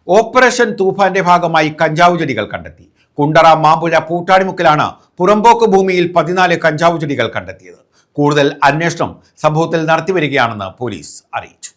Operation തൂഫാന്റെ ഭാഗമായി കഞ്ചാവ് ചെടികൾ കണ്ടെത്തി. കുണ്ടറ മാമ്പുഴ പൂട്ടാടിമുക്കിലാണ് പുറമ്പോക്ക് ഭൂമിയിൽ 14 കഞ്ചാവ് ചെടികൾ കണ്ടെത്തിയത്. കൂടുതൽ അന്വേഷണം സംഭവത്തിൽ നടത്തിവരികയാണെന്ന് പോലീസ് അറിയിച്ചു.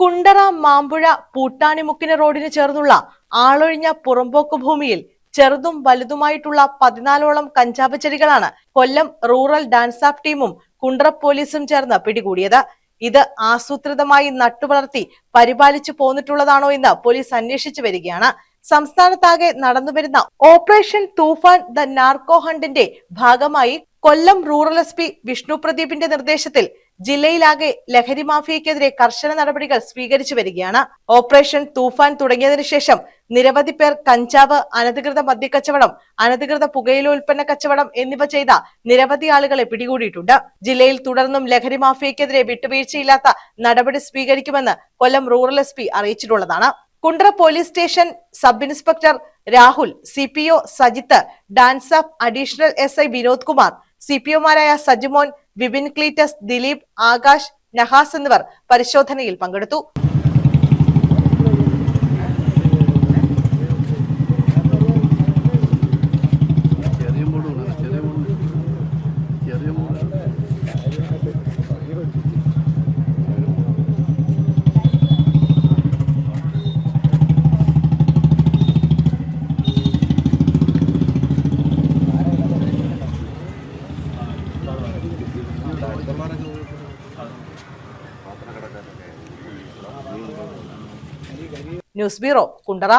കുണ്ടറ മാമ്പുഴ പൂട്ടാണിമുക്കിന് റോഡിന് ചേർന്നുള്ള ആളൊഴിഞ്ഞ പുറമ്പോക്ക് ഭൂമിയിൽ ചെറുതും വലുതുമായിട്ടുള്ള 14ഓളം കഞ്ചാവ് ചെടികളാണ് കൊല്ലം റൂറൽ ഡാൻസ് ഓഫ് ടീമും കുണ്ടറ പോലീസും ചേർന്ന് പിടികൂടിയത്. ഇത് ആസൂത്രിതമായി നട്ടുവളർത്തി പരിപാലിച്ചു പോന്നിട്ടുള്ളതാണോ എന്ന് പോലീസ് അന്വേഷിച്ചു വരികയാണ്. സംസ്ഥാനത്താകെ നടന്നുവരുന്ന ഓപ്പറേഷൻ തൂഫാൻ ദ നാർക്കോ ഹണ്ടിന്റെ ഭാഗമായി കൊല്ലം റൂറൽ SP വിഷ്ണു പ്രദീപിന്റെ നിർദ്ദേശത്തിൽ ജില്ലയിലാകെ ലഹരി മാഫിയക്കെതിരെ കർശന നടപടികൾ സ്വീകരിച്ചു വരികയാണ്. ഓപ്പറേഷൻ തൂഫാൻ തുടങ്ങിയതിനു ശേഷം നിരവധി പേർ കഞ്ചാവ്, അനധികൃത മദ്യക്കച്ചവടം, അനധികൃത പുകയിലോൽപ്പന്ന കച്ചവടം എന്നിവ ചെയ്ത നിരവധി ആളുകളെ പിടികൂടിയിട്ടുണ്ട്. ജില്ലയിൽ തുടർന്നും ലഹരി മാഫിയക്കെതിരെ വിട്ടുവീഴ്ചയില്ലാത്ത നടപടി സ്വീകരിക്കുമെന്ന് കൊല്ലം റൂറൽ SP അറിയിച്ചിട്ടുള്ളതാണ്. Kundara police station sub inspector Rahul, CPO Sajith, DANSAF additional SI Vinod Kumar, CPOമാരായ സജിമോൻ, വിപിൻ ക്ലീറ്റസ്, ദിലീപ്, ആകാശ്, നഹാസ് എന്നിവർ പരിശോധനയിൽ പങ്കെടുത്തു. News bureau, Kundara.